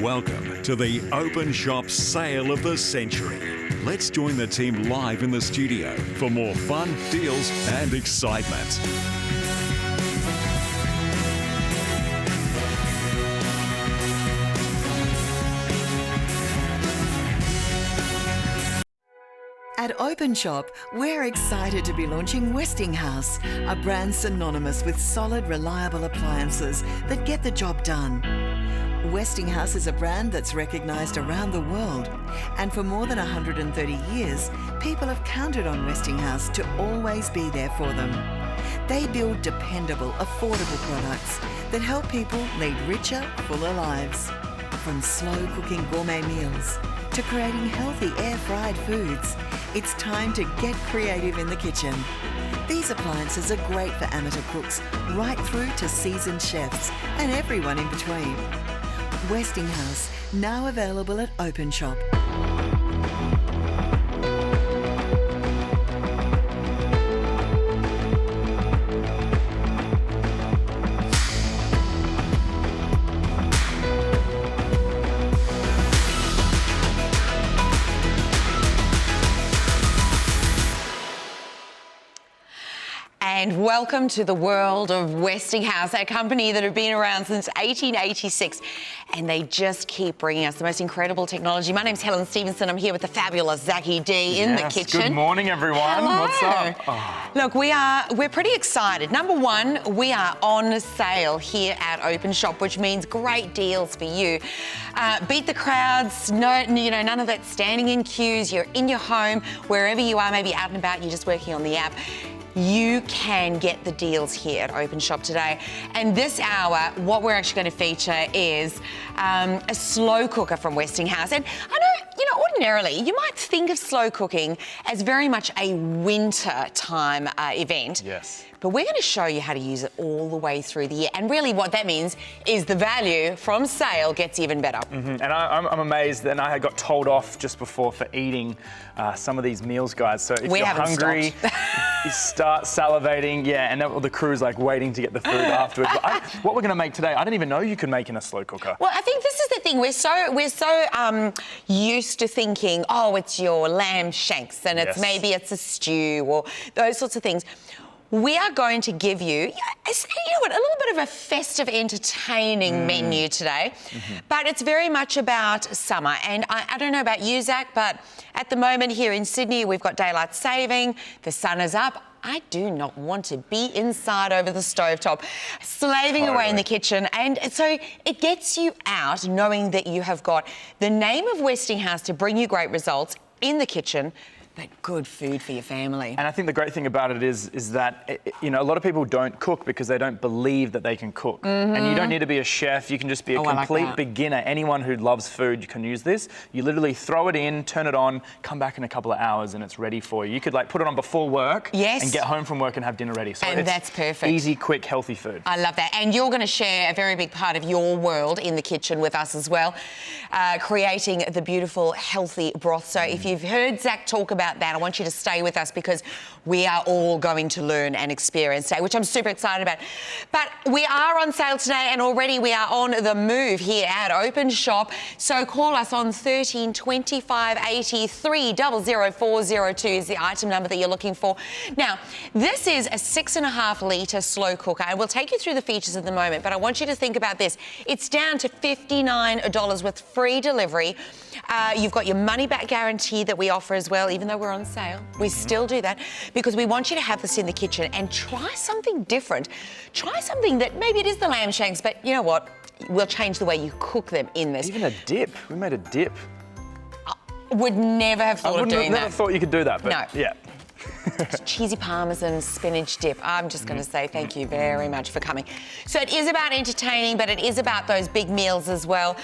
Welcome to the Openshop Sale of the Century. Let's join the team live in the studio for more fun, deals and excitement. At Openshop, we're excited to be launching Westinghouse, a brand synonymous with solid, reliable appliances that get the job done. Westinghouse is a brand that's recognised around the world, and for more than 130 years, people have counted on Westinghouse to always be there for them. They build dependable, affordable products that help people lead richer, fuller lives. From slow cooking gourmet meals to creating healthy air-fried foods, it's time to get creative in the kitchen. These appliances are great for amateur cooks, right through to seasoned chefs and everyone in between. Westinghouse, now available at Openshop. And welcome to the world of Westinghouse, a company that have been around since 1886, and they just keep bringing us the most incredible technology. My name's Helen Stevenson. I'm here with the fabulous Zachy D in the kitchen. Good morning, everyone. Hello. What's up? Oh. Look, we're pretty excited. Number one, we are on sale here at Openshop, which means great deals for you. Beat the crowds. No, none of that standing in queues. You're in your home, wherever you are, maybe out and about. You're just working on the app. You can get the deals here at Openshop today. And this hour, what we're actually going to feature is a slow cooker from Westinghouse. And I know, ordinarily, you might think of slow cooking as very much a winter time event. Yes. But we're going to show you how to use it all the way through the year. And really what that means is the value from sale gets even better. Mm-hmm. And I'm amazed, and I got told off just before for eating some of these meals, guys. So if you're hungry, you start salivating, and the crew's like waiting to get the food afterwards. But what we're going to make today, I didn't even know you could make in a slow cooker. Well, I think this is the thing. We're so used to thinking, oh, it's your lamb shanks, and maybe it's a stew or those sorts of things. We are going to give you, a little bit of a festive, entertaining menu today, but it's very much about summer. And I don't know about you, Zach, but at the moment here in Sydney, we've got daylight saving, the sun is up. I do not want to be inside over the stovetop, slaving away in the kitchen. And so it gets you out knowing that you have got the name of Westinghouse to bring you great results in the kitchen, but good food for your family. And I think the great thing about it is that, a lot of people don't cook because they don't believe that they can cook. And you don't need to be a chef. You can just be a complete beginner. Anyone who loves food, you can use this. You literally throw it in, turn it on, come back in a couple of hours and it's ready for you. You could put it on before work and get home from work and have dinner ready. So that's perfect. Easy, quick, healthy food. I love that. And you're going to share a very big part of your world in the kitchen with us as well, creating the beautiful, healthy broth. So if you've heard Zach talk about that, I want you to stay with us because we are all going to learn and experience today, which I'm super excited about. But we are on sale today and already we are on the move here at Openshop. So call us on 13 25 83 00402 is the item number that you're looking for. Now, this is a 6.5 litre slow cooker and we'll take you through the features in the moment, but I want you to think about this. It's down to $59 with free delivery. You've got your money back guarantee that we offer as well, even though we're on sale. We still do that because we want you to have this in the kitchen and try something different. Try something that maybe it is the lamb shanks, but you know what? We'll change the way you cook them in this. Even a dip. We made a dip. Would never have thought of doing that. I never thought you could do that, but no. Yeah. Cheesy parmesan spinach dip. I'm just going to say thank you very much for coming. So it is about entertaining, but it is about those big meals as well.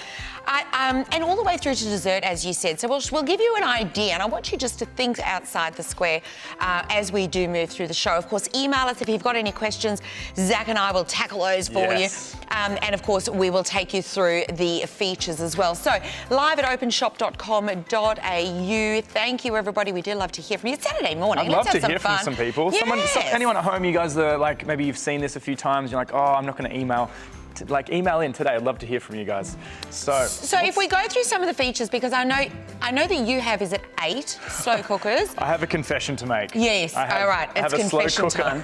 And all the way through to dessert, as you said. So we'll give you an idea, and I want you just to think outside the square as we do move through the show. Of course, email us if you've got any questions. Zach and I will tackle those for you. And of course, we will take you through the features as well. So live at openshop.com.au. Thank you, everybody. We do love to hear from you. It's Saturday morning. I'd love to hear from some people. Yes. Anyone at home, you guys are maybe you've seen this a few times. You're like, oh, I'm not going to email. like email in today. I'd love to hear from you guys. So if we go through some of the features, because I know that you have, is it 8 slow cookers? I have a confession to make. Yes, all right, it's confession time.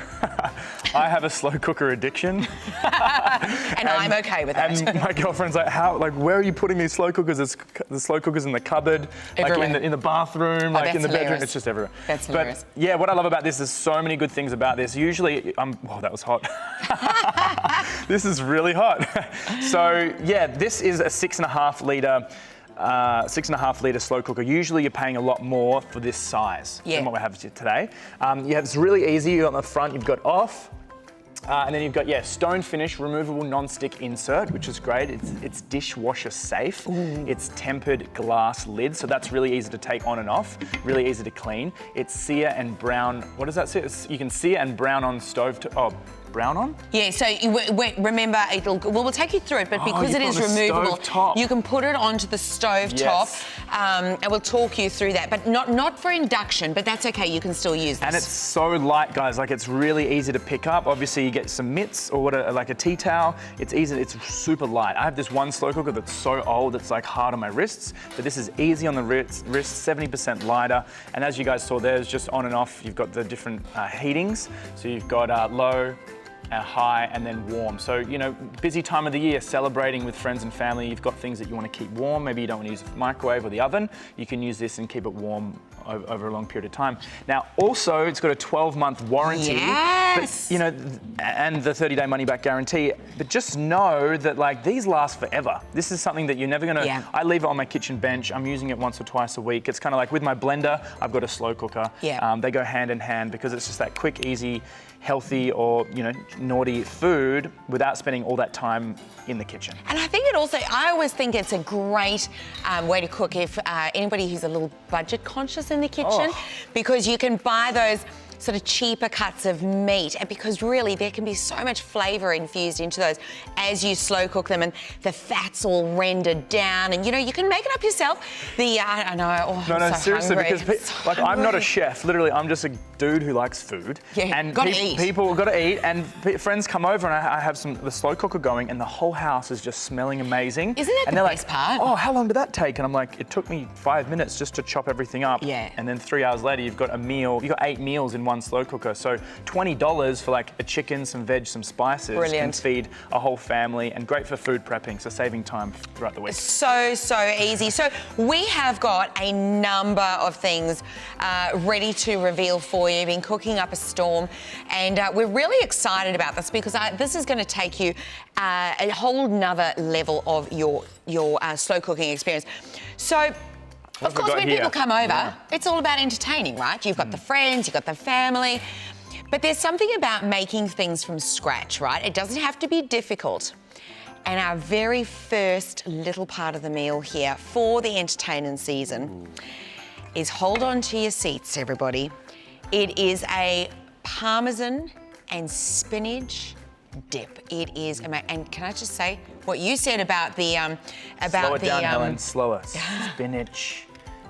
I have a slow cooker addiction. and I'm okay with that. And my girlfriend's like, where are you putting these slow cookers? There's the slow cookers in the cupboard, everywhere. like in the bathroom, like in the bedroom. It's just everywhere. That's hilarious. But yeah, what I love about this, there's so many good things about this. Usually, whoa, that was hot. This is really hot. So yeah, this is a 6.5 litre 6.5 litre slow cooker. Usually you're paying a lot more for this size than what we have today. It's really easy. On the front, you've got off. And then you've got, stone finish, removable non-stick insert, which is great. It's dishwasher safe. Ooh. It's tempered glass lid, so that's really easy to take on and off, really easy to clean. It's sear and brown, what does that say? You can sear and brown on stove, brown on? Yeah, so remember, we'll take you through it, but because it is removable, you can put it onto the stove top, and we'll talk you through that. But not for induction, but that's okay, you can still use this. And it's so light, guys, like it's really easy to pick up. Obviously, you get some mitts or like a tea towel. It's easy, it's super light. I have this one slow cooker that's so old, it's like hard on my wrists, but this is easy on the wrists, 70% lighter. And as you guys saw, there's just on and off, you've got the different heatings. So you've got low, high, and then warm. So, busy time of the year, celebrating with friends and family, you've got things that you want to keep warm. Maybe you don't want to use the microwave or the oven. You can use this and keep it warm over a long period of time. Now, also, it's got a 12-month warranty. Yes! But, and the 30-day money-back guarantee. But just know that, these last forever. This is something that you're never going to... I leave it on my kitchen bench. I'm using it once or twice a week. It's kind of like with my blender, I've got a slow cooker. Yeah. They go hand in hand because it's just that quick, easy, healthy or, naughty food without spending all that time in the kitchen. And I think I always think it's a great way to cook if anybody who's a little budget conscious in the kitchen, because you can buy those sort of cheaper cuts of meat, and because really there can be so much flavour infused into those as you slow cook them, and the fat's all rendered down, and you can make it up yourself. I know. No, seriously, hungry. Because I'm not a chef. Literally, I'm just a dude who likes food. Yeah, and eat. People got to eat, and friends come over, and I have the slow cooker going, and the whole house is just smelling amazing. Isn't that the best part? Oh, how long did that take? And I'm like, it took me 5 minutes just to chop everything up. Yeah. And then 3 hours later, you've got a meal. You've got 8 meals in one slow cooker. So $20 for a chicken, some veg, some spices. Brilliant. Can feed a whole family, and great for food prepping, so saving time throughout the week. So easy. So we have got a number of things ready to reveal for you. Been cooking up a storm, and we're really excited about this because this is going to take you a whole nother level of your slow cooking experience. So. Of course, when people come over, it's all about entertaining, right? You've got the friends, you've got the family, but there's something about making things from scratch, right? It doesn't have to be difficult. And our very first little part of the meal here for the entertaining season is, hold on to your seats, everybody. It is a Parmesan and spinach dip. It is amazing. And can I just say what you said about the Slow it down, Helen. Slower. Spinach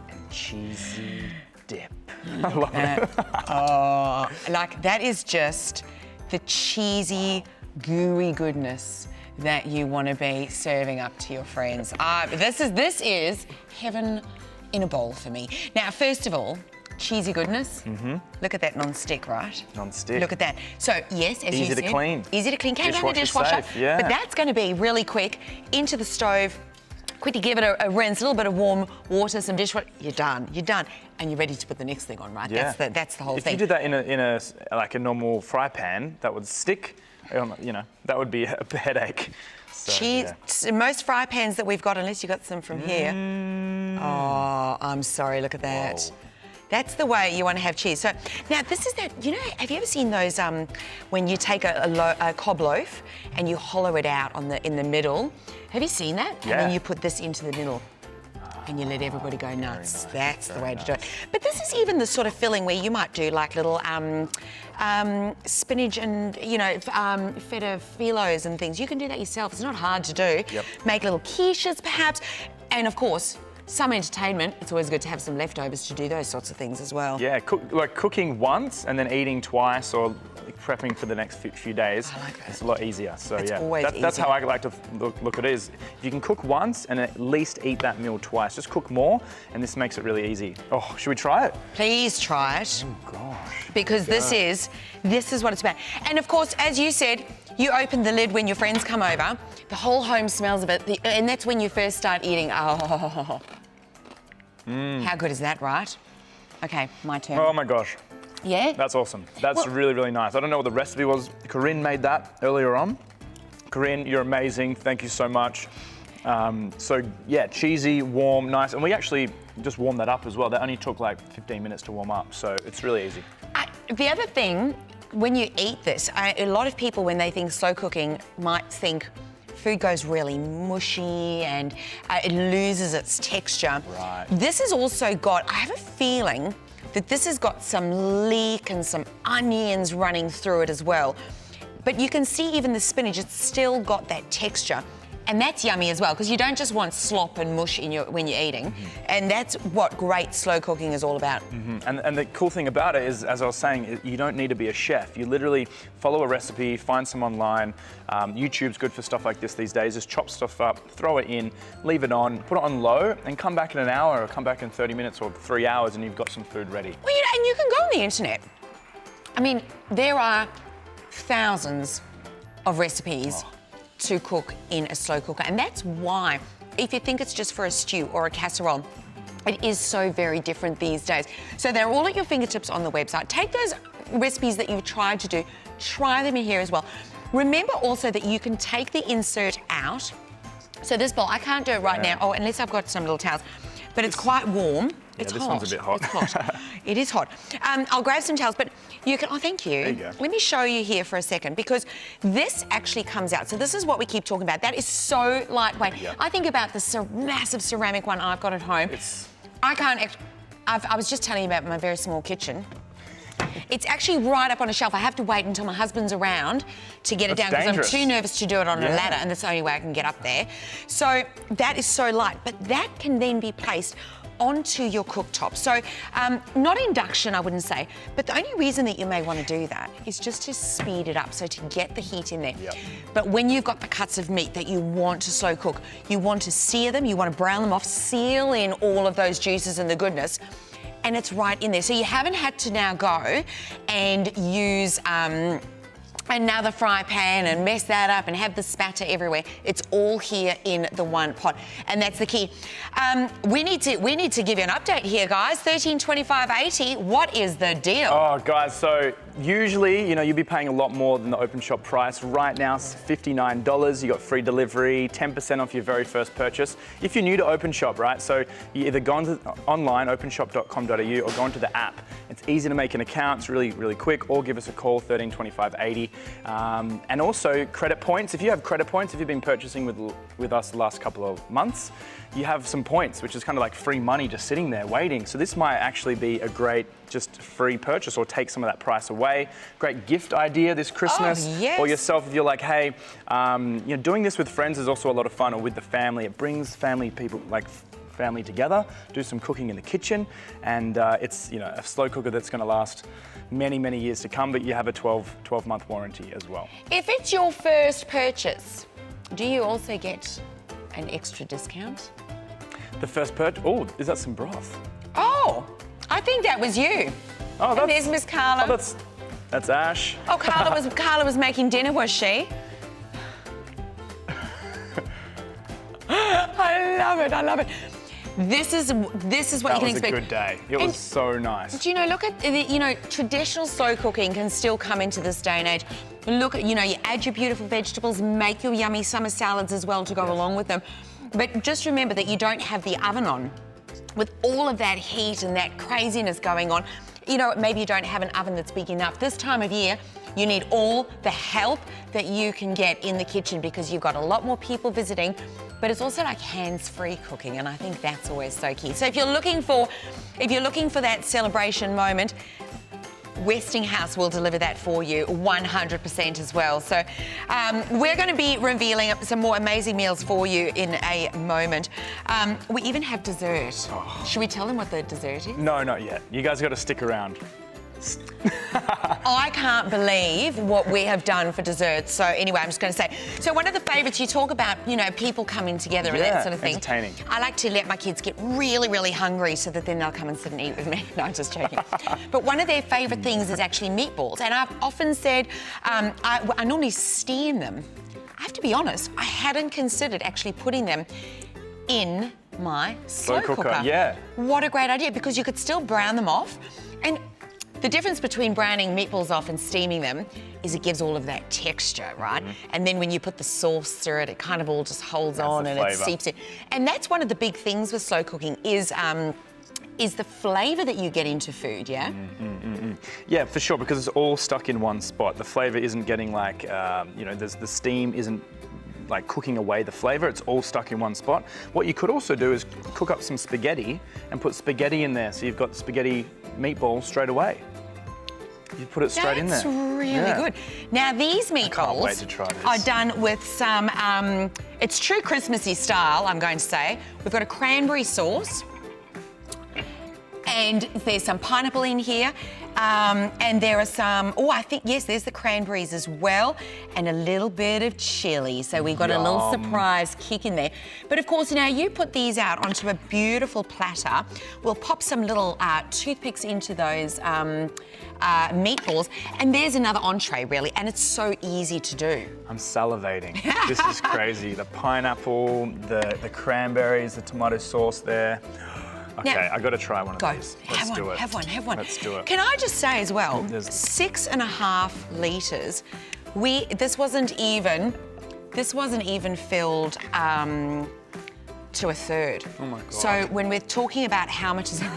and cheesy dip. I love it. That is just the cheesy, gooey goodness that you want to be serving up to your friends. This is heaven in a bowl for me. Now, first of all, cheesy goodness. Mm-hmm. Look at that non-stick, right? Non-stick. Look at that. So, yes, as you said. Easy to clean. Easy to clean. Came down the dishwasher. Safe, yeah. But that's going to be really quick. Into the stove. Quickly give it a rinse, a little bit of warm water, some dishwater. You're done. And you're ready to put the next thing on, right? Yeah. That's the whole thing. If you did that in a normal fry pan, that would stick. That would be a headache. So, most fry pans that we've got, unless you got some from here. Oh, I'm sorry. Look at that. Whoa. That's the way you want to have cheese. So now this is that, have you ever seen those when you take a cob loaf and you hollow it out in the middle? Have you seen that? Yeah. And then you put this into the middle and you let everybody go nuts. Nice. That's the way to do it. But this is even the sort of filling where you might do like little spinach and, feta filos and things. You can do that yourself. It's not hard to do. Yep. Make little quiches perhaps. And of course, some entertainment. It's always good to have some leftovers to do those sorts of things as well. Yeah, cooking once and then eating twice, or prepping for the next few days, it's a lot easier. So it's yeah, always that's how I like to look at it. Is if you can cook once and at least eat that meal twice, just cook more, and this makes it really easy. Oh, should we try it? Please try it. Oh gosh. Because this is what it's about. And of course, as you said, you open the lid when your friends come over. The whole home smells of it, and that's when you first start eating. Oh, how good is that, right? Okay, my turn. Oh my gosh. Yeah? That's awesome. That's really, really nice. I don't know what the recipe was. Corinne made that earlier on. Corinne, you're amazing. Thank you so much. So yeah, cheesy, warm, nice. And we actually just warmed that up as well. That only took like 15 minutes to warm up. So it's really easy. The other thing, when you eat this, a lot of people, when they think slow cooking, might think food goes really mushy and it loses its texture. Right. This has also got, I have a feeling that this has got some leek and some onions running through it as well. But you can see even the spinach, it's still got that texture. And that's yummy as well, because you don't just want slop and mush when you're eating. And that's what great slow cooking is all about. And the cool thing about it is, as I was saying, you don't need to be a chef. You literally follow a recipe, find some online. YouTube's good for stuff like this these days. Just chop stuff up, throw it in, leave it on, put it on low, and come back in an hour or come back in 30 minutes or 3 hours and you've got some food ready. Well, and you can go on the internet. I mean, there are thousands of recipes to cook in a slow cooker. And that's why, if you think it's just for a stew or a casserole, it is so very different these days. So they're all at your fingertips on the website. Take those recipes that you've tried to do, try them in here as well. Remember also that you can take the insert out. So this bowl, I can't do it right now, unless I've got some little towels, but it's quite warm. It's this hot. one's a bit hot. It's hot. It is hot. I'll grab some towels, but you can, thank you. There you go. Let me show you here for a second, because this actually comes out. So this is what we keep talking about. That is so lightweight. Yeah. I think about the massive ceramic one I've got at home. I was just telling you about my very small kitchen. It's actually right up on a shelf. I have to wait until my husband's around to get it down, because I'm too nervous to do it on a ladder, and that's the only way I can get up there. So that is so light, but that can then be placed onto your cooktop. So not induction, I wouldn't say, but the only reason that you may want to do that is just to speed it up, so to get the heat in there. But when you've got the cuts of meat that you want to slow cook, you want to sear them, you want to brown them off, seal in all of those juices and the goodness, and it's right in there. So you haven't had to now go and use another fry pan and mess that up and have the spatter everywhere. It's all here in the one pot, and that's the key. We need to give you an update here, guys. $13.25.80. What is the deal? Oh, guys, so usually, you'd be paying a lot more than the Openshop price. Right now, it's $59. You got free delivery, 10% off your very first purchase. If you're new to Openshop, right? So you either go online, openshop.com.au, or go onto the app. It's easy to make an account. It's really, really quick. Or give us a call, $13.25.80. And also credit points. If you have credit points, if you've been purchasing with us the last couple of months, you have some points, which is kind of like free money just sitting there waiting. So this might actually be a great just free purchase, or take some of that price away. Great gift idea this Christmas. Oh, yes. Or yourself, if you're like, hey, doing this with friends is also a lot of fun, or with the family. It brings family together, do some cooking in the kitchen, and it's a slow cooker that's going to last many, many years to come, but you have a 12-month warranty as well. If it's your first purchase, do you also get an extra discount? The first purchase, oh, is that some broth? Oh, I think that was you. Oh, and there's Miss Carla. Oh, that's Ash. Oh, Carla was making dinner, was she? I love it. This is what you can expect. That was a good day. It was so nice. Do look at, traditional slow cooking can still come into this day and age. Look at, you add your beautiful vegetables, make your yummy summer salads as well to go along with them. But just remember that you don't have the oven on. With all of that heat and that craziness going on, maybe you don't have an oven that's big enough. This time of year, you need all the help that you can get in the kitchen, because you've got a lot more people visiting, but it's also like hands-free cooking, and I think that's always so key. So if you're looking for that celebration moment, Westinghouse will deliver that for you 100% as well. So we're going to be revealing some more amazing meals for you in a moment. We even have dessert. Oh. Should we tell them what the dessert is? No, not yet. You guys got to stick around. I can't believe what we have done for desserts. So anyway, I'm just going to say, so one of the favourites, you talk about, you know, people coming together and that sort of thing. Entertaining. I like to let my kids get really, really hungry so that then they'll come and sit and eat with me. No, I'm just joking. But one of their favourite things is actually meatballs. And I've often said, I normally steam them. I have to be honest, I hadn't considered actually putting them in my slow cooker. Yeah. What a great idea, because you could still brown them off. And the difference between browning meatballs off and steaming them is it gives all of that texture, right? And then when you put the sauce through it, it kind of all just holds on and it seeps in. And that's one of the big things with slow cooking is the flavour that you get into food, yeah? Yeah, for sure, because it's all stuck in one spot. The flavour isn't getting like, you know, the steam isn't like cooking away the flavour, it's all stuck in one spot. What you could also do is cook up some spaghetti and put spaghetti in there, so you've got spaghetti meatballs straight away. You put it straight in there. That's really good. Now these Can't wait meatballs to try this. are done with some, it's true Christmassy style, I'm going to say. We've got a cranberry sauce, and there's some pineapple in here, and there are some, I think, yes, there's the cranberries as well, and a little bit of chilli. So we've got a little surprise kick in there. But of course, now you put these out onto a beautiful platter. We'll pop some little toothpicks into those meatballs, and there's another entree, really, and it's so easy to do. I'm salivating. This is crazy. The pineapple, the cranberries, the tomato sauce there. Okay, Now, I got to try one of these. Let's do it. Have one. Let's do it. Can I just say as well, There's- 6.5 litres. This wasn't even filled to a third. Oh my God. So when we're talking about how much is in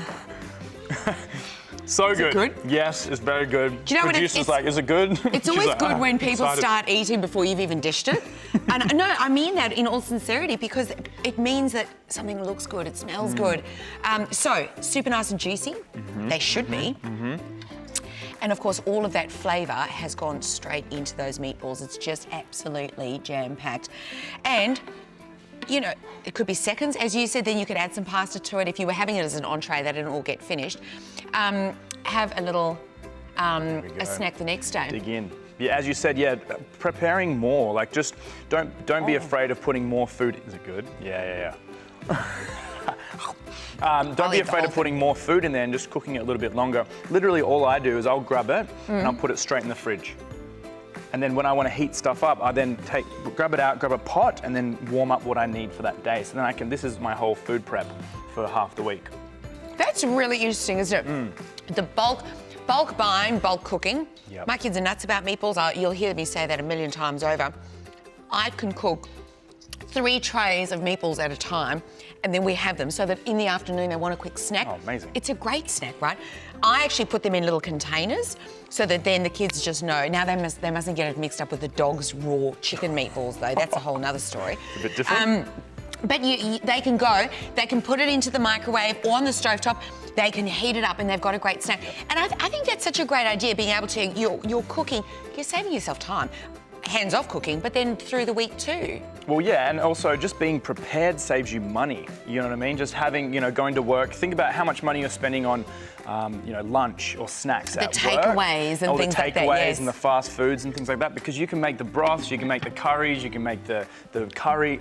So it good? Yes, it's very good. Do you know what Producer's it's like, is it good? It's She's always like, good when people excited. start eating before you've even dished it. And no, I mean that in all sincerity, because it means that something looks good, it smells good. So, super nice and juicy. They should be. And of course, all of that flavour has gone straight into those meatballs. It's just absolutely jam-packed. And you know, it could be seconds, as you said, then you could add some pasta to it. If you were having it as an entree, that didn't all get finished. Have a little a snack the next day. Dig in. Yeah, as you said, yeah, preparing more. Like, just don't be afraid of putting more food. Is it good? Yeah. Don't be afraid of putting more food in there and just cooking it a little bit longer. Literally, all I do is I'll grab it and I'll put it straight in the fridge. And then when I want to heat stuff up, I then grab it out, grab a pot, and then warm up what I need for that day. So then this is my whole food prep for half the week. That's really interesting, isn't it? The bulk buying, bulk cooking. Yep. My kids are nuts about meatballs. You'll hear me say that a million times over. I can cook 3 trays of meatballs at a time, and then we have them so that in the afternoon they want a quick snack. Oh, amazing. It's a great snack, right? I actually put them in little containers so that then the kids just know. Now they mustn't get it mixed up with the dog's raw chicken meatballs, though. That's a whole nother story. It's a bit different. But they can put it into the microwave or on the stovetop, they can heat it up and they've got a great snack. And I think that's such a great idea, being able to, you're cooking, you're saving yourself time. Hands-off cooking, but then through the week too. Well, yeah, and also just being prepared saves you money. You know what I mean? Just having, going to work. Think about how much money you're spending on, lunch or snacks at work. The takeaways and things like that, the takeaways yes. and the fast foods and things like that, because you can make the broths, you can make the curries, you can make the curry,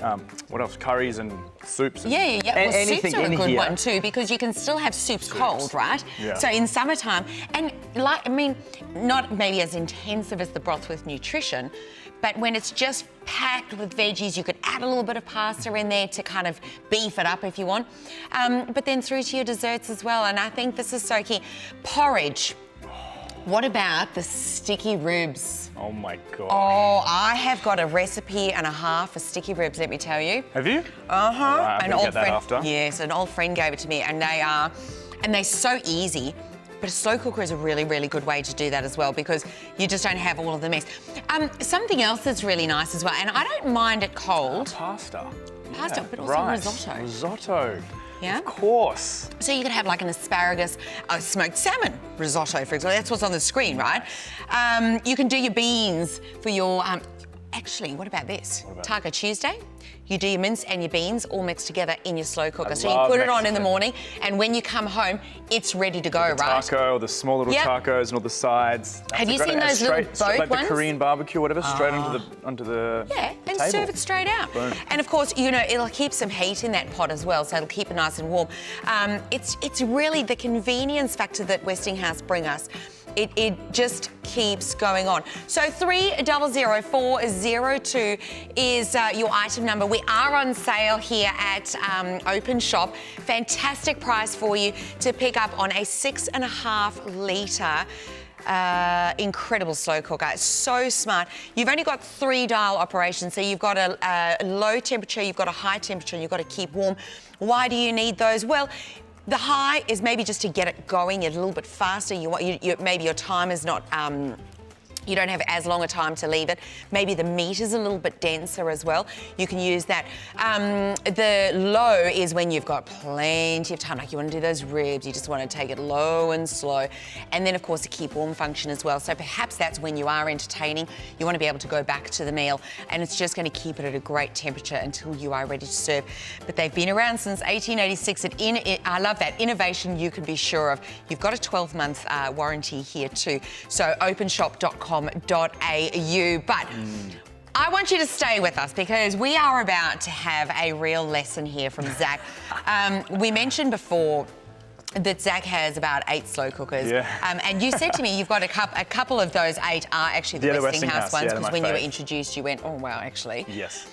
what else? Curries and soups. And Yeah. Well, anything soups are a in good here. one too, because you can still have soups cold, right? Yeah. So in summertime, and not maybe as intensive as the broth with nutrition, but when it's just packed with veggies, you could add a little bit of pasta in there to kind of beef it up if you want. But then through to your desserts as well. And I think this is so key. Porridge. What about the sticky ribs? Oh my God. Oh, I have got a recipe and a half for sticky ribs, let me tell you. Have you? Uh-huh. Right, I'm gonna get that after. Yes, an old friend gave it to me, and they're so easy. But a slow cooker is a really, really good way to do that as well, because you just don't have all of the mess. Something else that's really nice as well, and I don't mind it cold. Pasta. Pasta, Yeah, but also rice. risotto. Risotto. Yeah? Of course. So you could have like an asparagus, smoked salmon risotto, for example. That's what's on the screen, right? You can do your beans for your... actually, what about this? Taco Tuesday. You do your mince and your beans all mixed together in your slow cooker. So you put it on in the morning, and when you come home, it's ready to go, right? Taco, or the small little tacos and all the sides. Have you seen those little boat like ones? the Korean barbecue, whatever, straight onto the and table. serve it straight out. Boom. And of course, you know, it'll keep some heat in that pot as well, so it'll keep it nice and warm. It's really the convenience factor that Westinghouse bring us. It just keeps going on. So 300402 is your item number. We are on sale here at Openshop. Fantastic price for you to pick up on a 6.5 litre incredible slow cooker. It's so smart. You've only got 3 dial operations, so you've got a low temperature, you've got a high temperature, and you've got to keep warm. Why do you need those? Well, the high is maybe just to get it going a little bit faster. Maybe your time is not. You don't have as long a time to leave it. Maybe the meat is a little bit denser as well. You can use that. The low is when you've got plenty of time, like you want to do those ribs, you just want to take it low and slow. And then of course the keep warm function as well. So perhaps that's when you are entertaining, you want to be able to go back to the meal, and it's just going to keep it at a great temperature until you are ready to serve. But they've been around since 1886. I love that innovation, you can be sure of. You've got a 12-month warranty here too. So openshop.com.au. But I want you to stay with us because we are about to have a real lesson here from Zach. We mentioned before that Zach has about 8 slow cookers. Yeah. And you said to me you've got a couple of those 8 are actually the Westinghouse ones, because when you were introduced you went, oh wow, actually. Yes.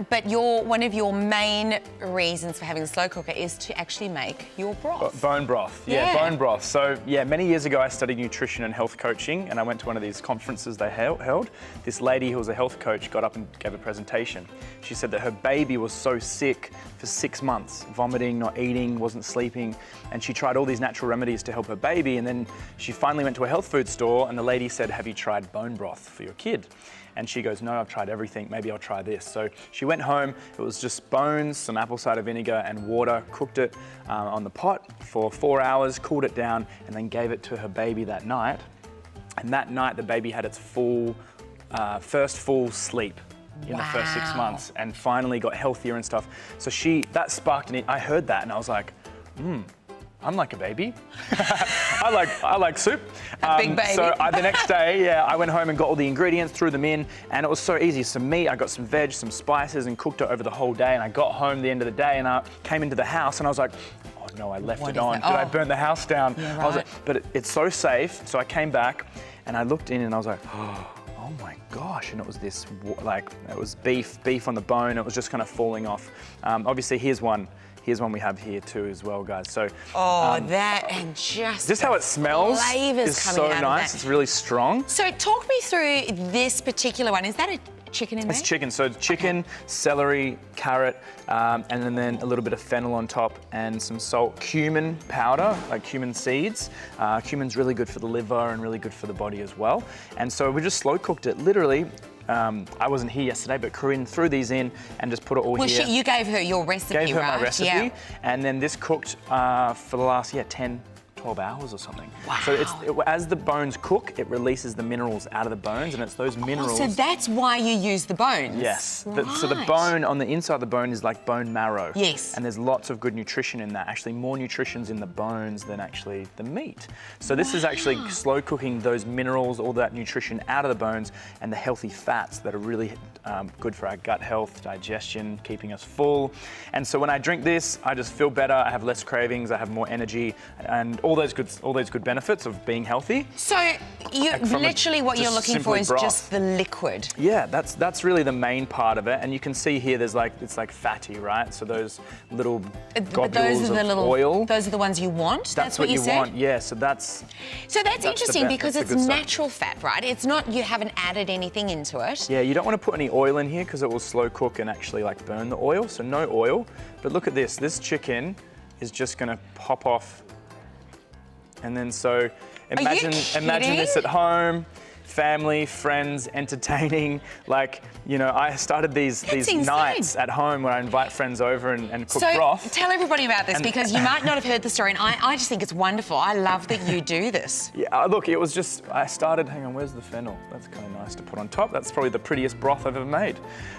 But one of your main reasons for having a slow cooker is to actually make your broth. Bone broth, yeah, bone broth. So yeah, many years ago I studied nutrition and health coaching, and I went to one of these conferences they held. This lady who was a health coach got up and gave a presentation. She said that her baby was so sick for 6 months, vomiting, not eating, wasn't sleeping, and she tried all these natural remedies to help her baby, and then she finally went to a health food store, and the lady said, have you tried bone broth for your kid? And she goes, no, I've tried everything, maybe I'll try this. So she went home, it was just bones, some apple cider vinegar and water, cooked it on the pot for 4 hours, cooled it down, and then gave it to her baby that night. And that night the baby had its first full sleep in the first 6 months, and finally got healthier and stuff. So that sparked I heard that and I was like, I'm like a baby. I like soup. Big baby. So the next day, I went home and got all the ingredients, threw them in, and it was so easy. Some meat, I got some veg, some spices, and cooked it over the whole day. And I got home the end of the day, and I came into the house, and I was like, oh no, I left it on. Did I burn the house down? Yeah, right. I was like, but it's so safe. So I came back, and I looked in, and I was like, oh my gosh, and it was this, it was beef on the bone. It was just kind of falling off. Obviously, here's one we have here too as well, guys. So that and just how it smells is so nice. It's really strong. So talk me through this particular one. Is that a chicken in there? It's chicken. So chicken, celery, carrot, and then a little bit of fennel on top and some salt, cumin powder, like cumin seeds. Cumin's really good for the liver and really good for the body as well. And so we just slow cooked it, literally. I wasn't here yesterday, but Corinne threw these in and just put it all here. You gave her your recipe, Gave her right? my recipe, yeah. And then this cooked for the last 10, 12 hours or something. Wow. So as the bones cook, it releases the minerals out of the bones, and it's those minerals. So that's why you use the bones? Yes. Right. So the bone, on the inside of the bone is like bone marrow. Yes. And there's lots of good nutrition in that. Actually, more nutrition's in the bones than actually the meat. So this is actually slow cooking those minerals, all that nutrition out of the bones, and the healthy fats that are really good for our gut health, digestion, keeping us full. And so when I drink this, I just feel better. I have less cravings. I have more energy, and all those good benefits of being healthy. So literally what you're looking for is just the liquid. Yeah, that's really the main part of it, and you can see here it's like fatty, right? So those little globules of oil. Those are the ones you want. That's what you want. Yeah. So that's interesting because it's natural fat, right? It's not, you haven't added anything into it. Yeah, you don't want to put any oil in here because it will slow cook and actually burn the oil. So no oil. But look at this. This chicken is just going to pop off. And then so imagine this at home. family, friends, entertaining. Like, you know, I started these nights at home where I invite friends over and cook broth. So tell everybody about this, because you might not have heard the story, and I just think it's wonderful. I love that you do this. Yeah, look, it was just, I started, hang on, where's the fennel? That's kind of nice to put on top. That's probably the prettiest broth I've ever made.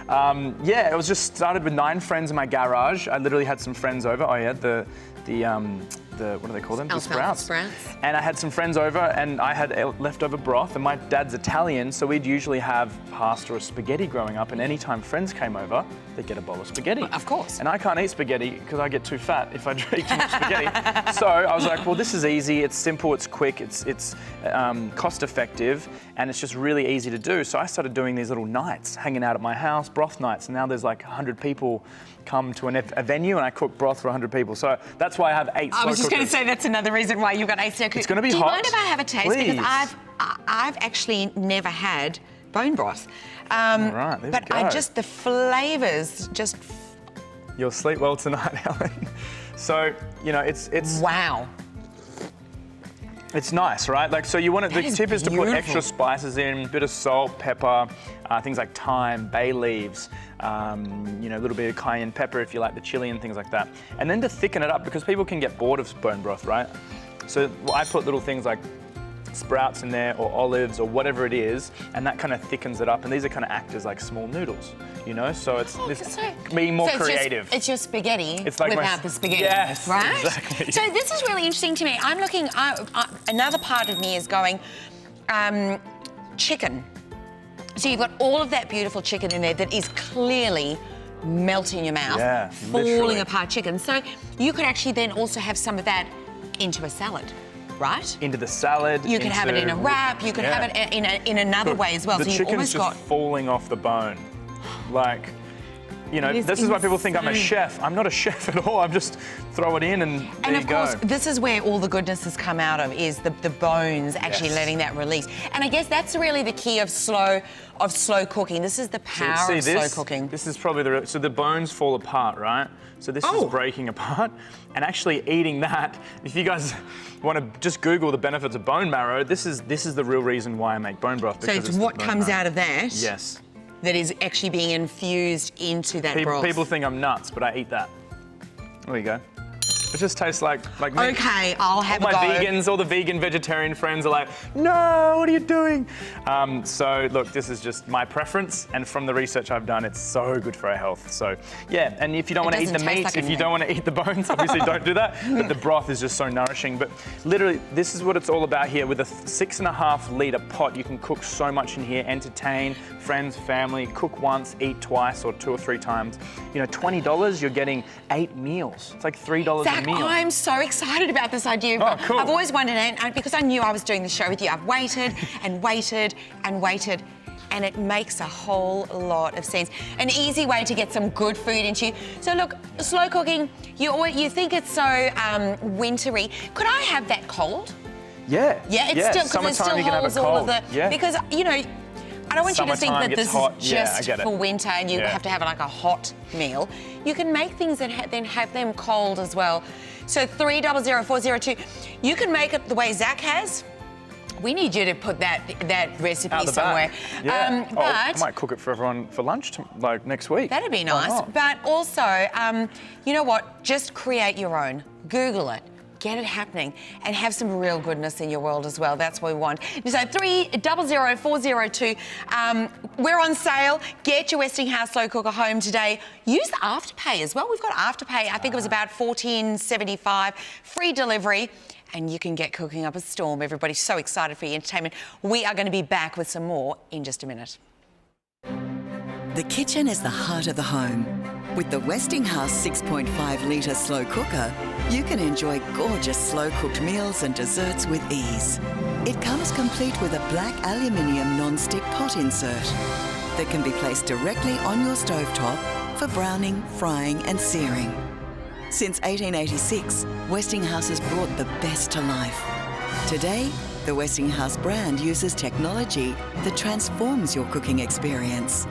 Yeah, it was just started with 9 friends in my garage. I literally had some friends over. Oh yeah, the what do they call them? The sprouts. And I had some friends over, and I had leftover broth, and my dad's Italian, so we'd usually have pasta or spaghetti growing up, and anytime friends came over, they'd get a bowl of spaghetti. Of course. And I can't eat spaghetti because I get too fat if I eat too much spaghetti. So I was like, well, this is easy, it's simple, it's quick, it's cost effective, and it's just really easy to do. So I started doing these little nights, hanging out at my house, broth nights, and now there's like 100 people come to a venue, and I cook broth for 100 people. So that's why I have 8 slow I was just going to cookers. say that's another reason why you've got 8 slow cookers. It's going to be hot. Do you mind if I have a taste? Please. Because I've actually never had bone broth. All right, there but we go. the flavours just... You'll sleep well tonight, Helen. So, you know, it's Wow. It's nice, right? Like, so you want to, the tip is to put beautiful. extra spices in, bit of salt, pepper, things like thyme, bay leaves, you know, a little bit of cayenne pepper if you like the chili and things like that. And then to thicken it up, because people can get bored of bone broth, right? So I put little things like sprouts in there, or olives, or whatever it is, and that kind of thickens it up. And these are kind of act as like small noodles, you know? So it's being more creative. It's your spaghetti It's like without the spaghetti. Yes, right? exactly. So this is really interesting to me. I'm looking, another part of me is going, chicken. So you've got all of that beautiful chicken in there that is clearly melting in your mouth, Yeah, falling literally. apart chicken. So you could actually then also have some of that into a salad, right? Into the salad. You could have it in a wrap. You could have it in another way as well. The So you've chicken's almost just got... falling off the bone. Like, you know, It this is is why people think I'm a insane. chef. I'm not a chef at all. I'm just throw it in and there And you of go. course, this is where all the goodness has come out of, is the bones actually Yes. letting that release. And I guess that's really the key of slow cooking. This is the power of slow cooking. This is probably so the bones fall apart, right? So this is breaking apart, and actually eating that. If you guys want to just Google the benefits of bone marrow, this is the real reason why I make bone broth. So it's what comes out of that Yes. that is actually being infused into that broth. People think I'm nuts, but I eat that. There you go. It just tastes like meat. Okay, I'll have all a my go. vegans, all the vegan vegetarian friends are like, no, what are you doing? So look, this is just my preference, and from the research I've done, it's so good for our health. So yeah, and if you don't want to eat the doesn't taste meat, like if you anything. don't want to eat the bones, obviously don't do that. But the broth is just so nourishing. But literally, this is what it's all about here. With a 6.5 litre pot, you can cook so much in here, entertain friends, family, cook once, eat twice, or 2 or 3 times. You know, $20, you're getting 8 meals. It's like $3 Zach, a meal. I'm so excited about this idea. Oh, cool. I've always wondered, and because I knew I was doing the show with you, I've waited and waited and waited, and it makes a whole lot of sense. An easy way to get some good food into you. So look, slow cooking, you think it's so wintry. Could I have that cold? Yeah. Yeah, it's still, because it still you can have holds a all of cold. the, Yeah. because, you know, I don't want you to think Summertime that gets this hot. is Yeah, I just get it. for winter and you Yeah. have to have like a hot meal. You can make things and then have them cold as well. So 300-402. You can make it the way Zach has. We need you to put that recipe Out the somewhere. back. Yeah. I But might cook it for everyone for lunch, like next week. that'd be Why nice. not? But also, you know what? Just create your own. Google it. Get it happening and have some real goodness in your world as well. That's what we want. So 300-402. We're on sale. Get your Westinghouse slow cooker home today. Use the Afterpay as well. We've got Afterpay. I think it was about $14.75. Free delivery. And you can get cooking up a storm. Everybody's so excited for your entertainment. We are going to be back with some more in just a minute. The kitchen is the heart of the home. With the Westinghouse 6.5 litre slow cooker, you can enjoy gorgeous slow-cooked meals and desserts with ease. It comes complete with a black aluminium non-stick pot insert that can be placed directly on your stovetop for browning, frying and searing. Since 1886, Westinghouse has brought the best to life. Today, the Westinghouse brand uses technology that transforms your cooking experience.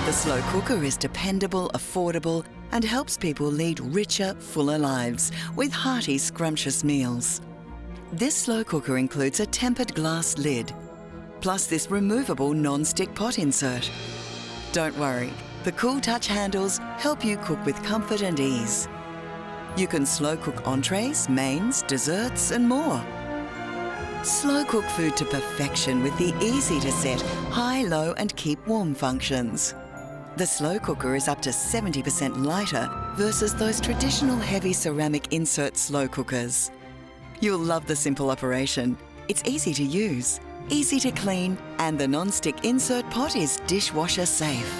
The slow cooker is dependable, affordable, and helps people lead richer, fuller lives with hearty, scrumptious meals. This slow cooker includes a tempered glass lid, plus this removable non-stick pot insert. Don't worry, the Cool Touch handles help you cook with comfort and ease. You can slow cook entrees, mains, desserts and more. Slow cook food to perfection with the easy to set high, low and keep warm functions. The slow cooker is up to 70% lighter versus those traditional heavy ceramic insert slow cookers. You'll love the simple operation. It's easy to use, easy to clean, and the non-stick insert pot is dishwasher safe.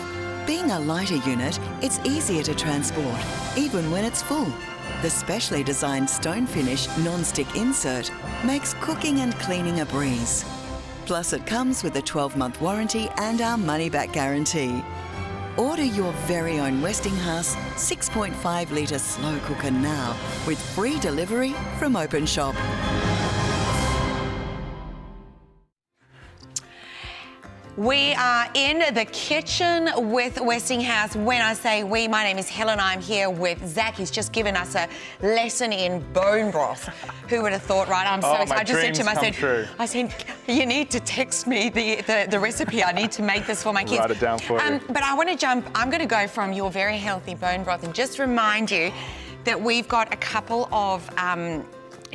Being a lighter unit, it's easier to transport, even when it's full. The specially designed stone finish non-stick insert makes cooking and cleaning a breeze. Plus it comes with a 12-month warranty and our money-back guarantee. Order your very own Westinghouse 6.5 litre slow cooker now with free delivery from Openshop. We are in the kitchen with Westinghouse. When I say we, my name is Helen. I'm here with Zach. He's just given us a lesson in bone broth. Who would have thought, right? I'm so excited. I just said to him, I said, you need to text me the recipe. I need to make this for my kids. Write it down for you. But I want to I'm going to go from your very healthy bone broth and just remind you that we've got a couple of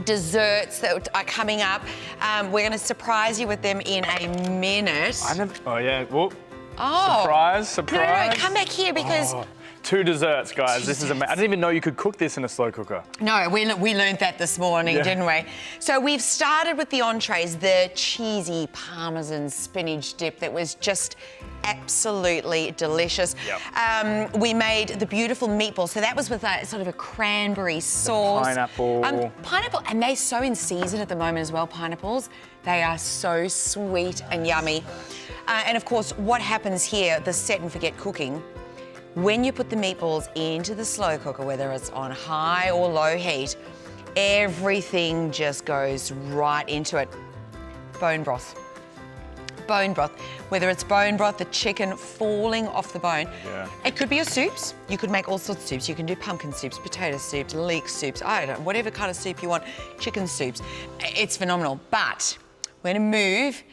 desserts that are coming up. We're going to surprise you with them in a minute. Oh, yeah. Whoop. Oh. Surprise. No, come back here because... Oh, 2 desserts, guys. This is amazing. I didn't even know you could cook this in a slow cooker. No, we learned that this morning, didn't we? So we've started with the entrees, the cheesy Parmesan spinach dip that was just absolutely delicious. Yep. We made the beautiful meatballs. So that was with a sort of a cranberry sauce. Pineapple. Pineapple, and they're so in season at the moment as well, pineapples. They are so sweet and yummy. And of course, what happens here, the set and forget cooking, when you put the meatballs into the slow cooker, whether it's on high or low heat, everything just goes right into it. Bone broth. Bone broth. Whether it's bone broth, the chicken falling off the bone. Yeah. It could be your soups. You could make all sorts of soups. You can do pumpkin soups, potato soups, leek soups, I don't know, whatever kind of soup you want, chicken soups. It's phenomenal. But we're going to move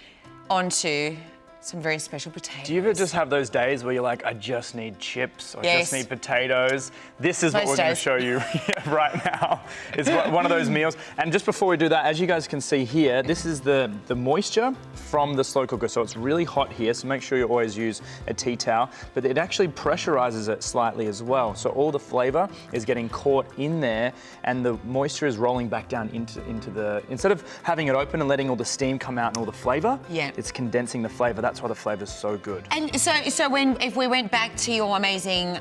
on to some very special potatoes. Do you ever just have those days where you're like, I just need chips or just need potatoes? This is what we're going to show you right now. It's one of those meals. And just before we do that, as you guys can see here, this is the moisture from the slow cooker. So it's really hot here, so make sure you always use a tea towel. But it actually pressurizes it slightly as well. So all the flavor is getting caught in there and the moisture is rolling back down into the, instead of having it open and letting all the steam come out and all the flavor, it's condensing the flavor. That's why the flavor's so good. And so if we went back to your amazing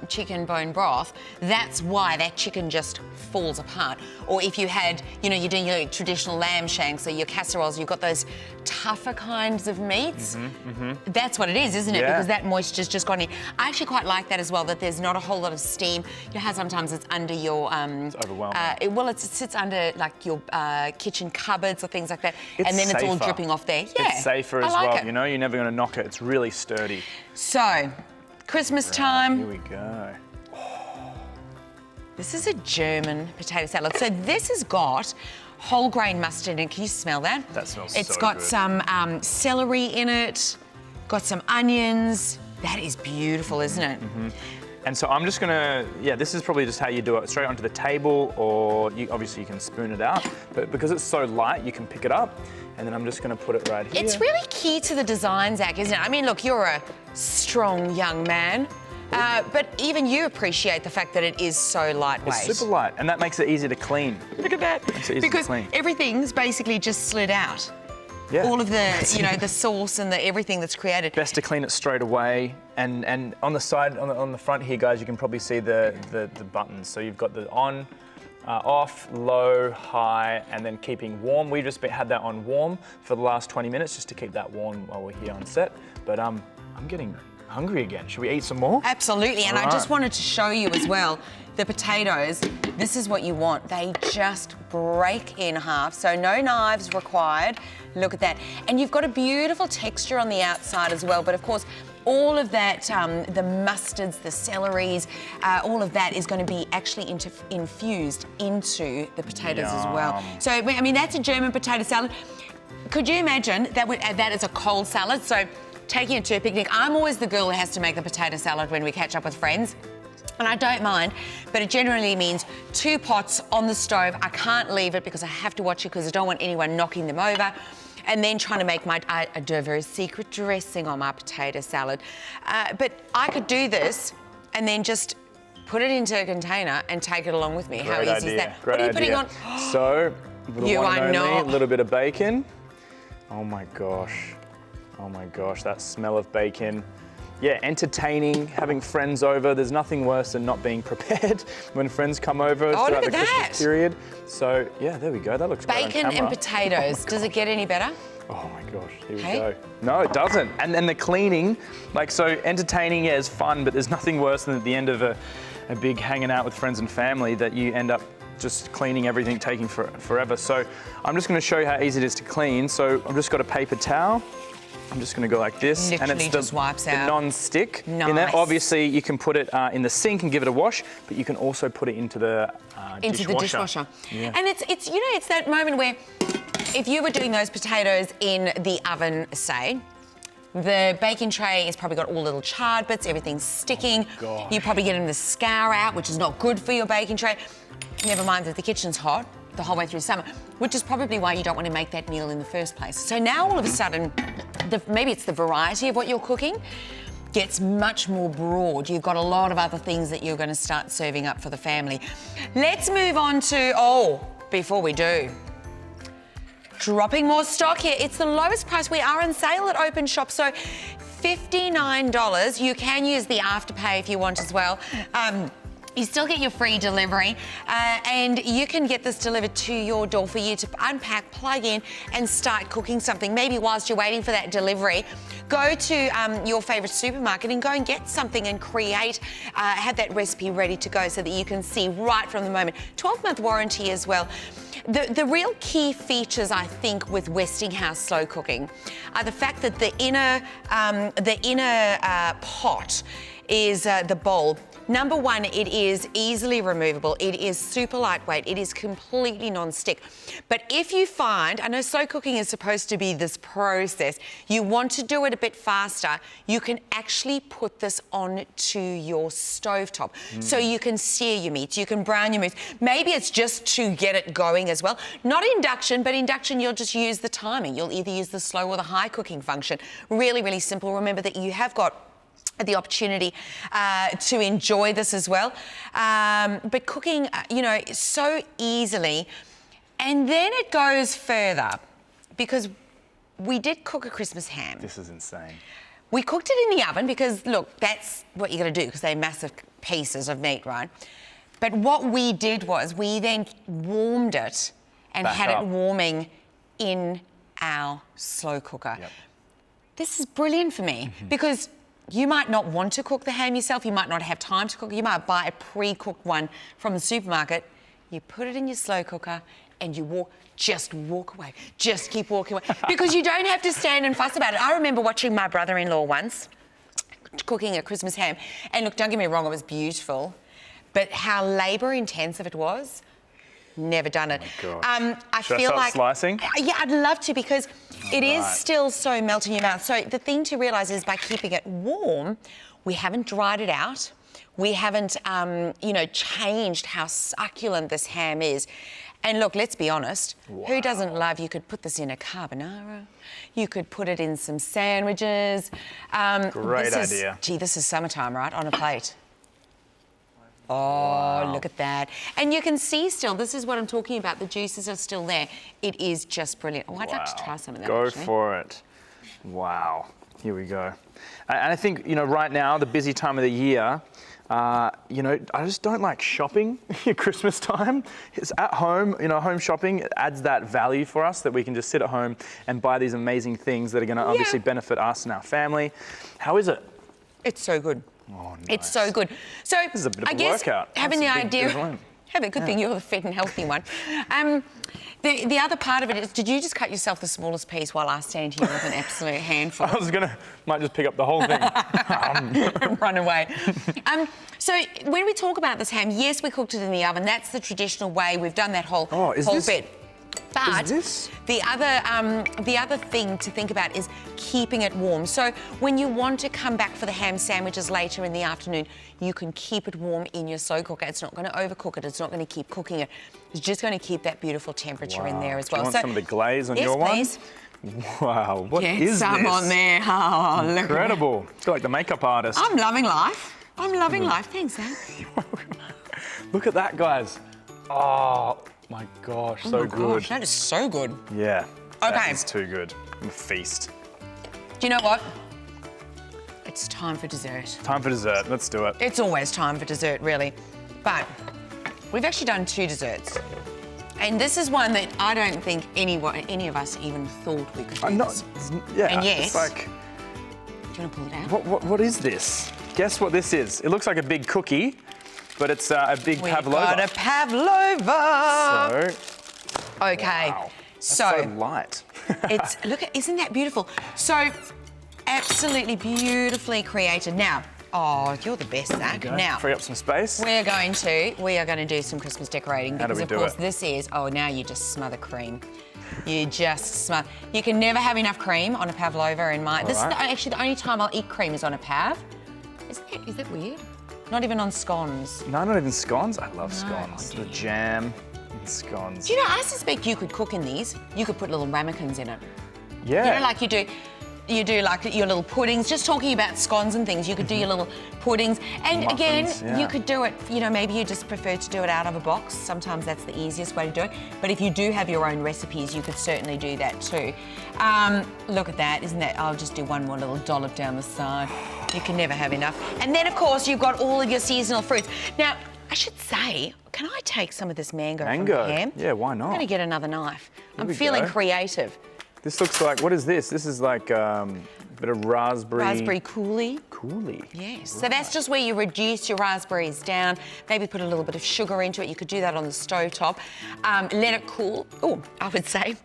chicken bone broth, that's why that chicken just falls apart. Or if you had, you know, you're doing your traditional lamb shanks or your casseroles, you've got those tougher kinds of meats. That's what it is, isn't it? Because that moisture's just gone in. I actually quite like that as well, that there's not a whole lot of steam. You know how sometimes it's under your... it's overwhelming. It sits under like your kitchen cupboards or things like that. It's and then safer. It's all dripping off there. Yeah, it's safer as well, you know? You're never going to knock it. It's really sturdy. So, Christmas time. Here we go. This is a German potato salad. So this has got whole grain mustard in it. Can you smell that? That smells It's so got good. some celery in it, got some onions. That is beautiful, isn't it? And so I'm just gonna, this is probably just how you do it, straight onto the table, or obviously you can spoon it out, but because it's so light, you can pick it up, and then I'm just gonna put it right here. It's really key to the design, Zach, isn't it? I mean, look, you're a strong young man, but even you appreciate the fact that it is so lightweight. It's super light, and that makes it easy to clean. Look at that. Makes it easy because to clean. everything's basically just slid out. Yeah. All of the, you know, the sauce and everything that's created. Best to clean it straight away. And on the side, on the front here, guys, you can probably see the buttons. So you've got the on, off, low, high, and then keeping warm. We just had that on warm for the last 20 minutes just to keep that warm while we're here on set. But I'm getting hungry again. Should we eat some more? Absolutely, and I just wanted to show you as well, the potatoes, this is what you want. They just break in half, so no knives required. Look at that. And you've got a beautiful texture on the outside as well, but of course, all of that, the mustards, the celeries, all of that is going to be actually infused into the potatoes as well. So, I mean, that's a German potato salad. could you imagine that would add that as a cold salad? So taking it to a picnic. I'm always the girl who has to make the potato salad when we catch up with friends. And I don't mind, but it generally means 2 pots on the stove. I can't leave it because I have to watch it because I don't want anyone knocking them over. And then trying to make I do a very secret dressing on my potato salad. But I could do this and then just put it into a container and take it along with me. How easy is that? Great what are you putting on? So, the You one are and only, not. a little bit of bacon. Oh my gosh. Oh my gosh, that smell of bacon. Yeah, entertaining, having friends over. There's nothing worse than not being prepared when friends come over throughout the Christmas period. So, yeah, there we go. That looks great on Bacon camera. and potatoes. Does it get any better? Oh my gosh, here we go. No, it doesn't. And then the cleaning, like, so entertaining, yeah, is fun, but there's nothing worse than at the end of a big hanging out with friends and family that you end up just cleaning everything, taking forever. So I'm just gonna show you how easy it is to clean. So I've just got a paper towel. I'm just going to go like this. Literally and it's just wipes the out. non-stick in there. Nice. Obviously, you can put it in the sink and give it a wash, but you can also put it into the dishwasher. Yeah. And it's you know, it's that moment where if you were doing those potatoes in the oven, say, the baking tray has probably got all little charred bits, everything's sticking. Oh You're probably getting the scour out, which is not good for your baking tray. Never mind that the kitchen's hot the whole way through summer, which is probably why you don't want to make that meal in the first place. So now all of a sudden, maybe it's the variety of what you're cooking gets much more broad. You've got a lot of other things that you're going to start serving up for the family. Let's move on to, before we do, dropping more stock here. It's the lowest price. We are on sale at Openshop, so $59. You can use the Afterpay if you want as well. You still get your free delivery and you can get this delivered to your door for you to unpack, plug in and start cooking something. Maybe whilst you're waiting for that delivery, go to your favourite supermarket and go and get something and create, have that recipe ready to go so that you can see right from the moment. 12-month warranty as well. The real key features, I think, with Westinghouse slow cooking are the fact that the inner pot is the bowl. Number one, it is easily removable. It is super lightweight. It is completely non-stick. But if you find, I know slow cooking is supposed to be this process, you want to do it a bit faster, you can actually put this onto your stovetop. So you can sear your meats, you can brown your meats. Maybe it's just to get it going as well. Not induction, but induction, you'll just use the timing. You'll either use the slow or the high cooking function. Really, really simple. Remember that you have got the opportunity to enjoy this as well. But cooking, so easily. And then it goes further because we did cook a Christmas ham. This is insane. We cooked it in the oven because, look, that's what you're going to do because they're massive pieces of meat, right? But what we did was we then warmed it and had it warming in our slow cooker. Yep. This is brilliant for me because you might not want to cook the ham yourself. You might not have time to cook. You might buy a pre-cooked one from the supermarket. You put it in your slow cooker and you just walk away. Just keep walking away because you don't have to stand and fuss about it. I remember watching my brother-in-law once cooking a Christmas ham. And look, don't get me wrong, it was beautiful. But how labour-intensive it was, never done it. Oh I Should feel I start slicing? Yeah, I'd love to because it is still so melt in your mouth. So the thing to realise is by keeping it warm, we haven't dried it out. We haven't, changed how succulent this ham is. And look, let's be honest, who doesn't love, you could put this in a carbonara, you could put it in some sandwiches. Great idea. Gee, this is summertime, right, on a plate. Oh, look at that. And you can see still, this is what I'm talking about, the juices are still there. It is just brilliant. Oh, I'd like to try some of that, Go actually. for it. Wow. Here we go. And I think, right now, the busy time of the year, I just don't like shopping at Christmas time. It's at home, home shopping adds that value for us that we can just sit at home and buy these amazing things that are going to obviously benefit us and our family. How is it? It's so good. Oh, nice. It's so good. So This is a bit of I a guess workout. having That's the a big idea, win. have a good thing you're the fit and healthy one. The other part of it is, did you just cut yourself the smallest piece while I stand here with an absolute handful? Might just pick up the whole thing. Run away. So when we talk about this ham, yes, we cooked it in the oven. That's the traditional way. We've done that whole Oh, is this bit. But Is this? the other thing to think about is keeping it warm. So when you want to come back for the ham sandwiches later in the afternoon, you can keep it warm in your slow cooker. It's not going to overcook it. It's not going to keep cooking it. It's just going to keep that beautiful temperature in there as well. Do you want some of the glaze on yes, your one? Please. Wow, what Get is some this? on there. Oh, look. Incredible. It's like the makeup artist. I'm loving life. I'm loving life. Thanks, Zach. Look at that, guys. Oh my gosh, so good. Gosh, that is so good. Yeah. Okay. That is too good. I'm a feast. Do you know what? It's time for dessert. Time for dessert. Let's do it. It's always time for dessert, really. But we've actually done 2 desserts. And this is one that I don't think any of us even thought we could do. I'm not. This. Yeah. And yes. It's like. Do you want to pull it out? What is this? Guess what this is? It looks like a big cookie, but it's a big We've pavlova. got a pavlova. So. Okay. Wow. So That's so light. isn't that beautiful? So absolutely beautifully created. Now, oh, you're the best, Zach. Now, Free up some space. we are going to do some Christmas decorating How do because we of do course it? this is, oh, now you just smother cream. You just smother. You can never have enough cream on a pavlova in my, this is actually the only time I'll eat cream is on a pav. Is that weird? Not even on scones. No, not even scones. I love scones. The jam and scones. Do you know, I suspect you could cook in these. You could put little ramekins in it. Yeah. You know, like you do like your little puddings, just talking about scones and things, you could do your little puddings. And Muffins, again, you could do it, you know, maybe you just prefer to do it out of a box. Sometimes that's the easiest way to do it. But if you do have your own recipes, you could certainly do that too. Look at that, isn't that? I'll just do one more little dollop down the side. You can never have enough. And then, of course, you've got all of your seasonal fruits. Now, I should say, can I take some of this mango from the ham? Yeah, why not? I'm going to get another knife. I'm we feeling go. creative. This looks like, what is this? This is like a bit of raspberry. Raspberry coulis. Coulis. Yes, so that's just where you reduce your raspberries down, maybe put a little bit of sugar into it. You could do that on the stove top. Let it cool, I would say,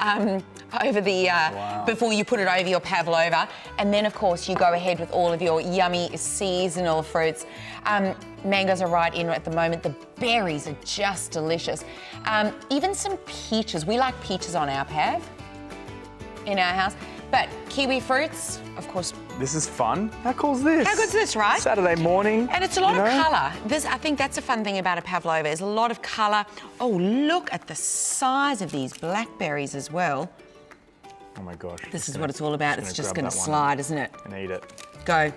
over the, before you put it over your pavlova. And then, of course, you go ahead with all of your yummy seasonal fruits. Mangoes are right in at the moment. The berries are just delicious. Even some peaches. We like peaches on our pav in our house. But kiwi fruits, of course. This is fun. How cool is this? How good's this, right? Saturday morning. And it's a lot of colour. I think that's a fun thing about a pavlova, is a lot of colour. Oh, look at the size of these blackberries as well. Oh my gosh. This is what it's all about. It's just grab going to that one slide, isn't it? and eat it. Go,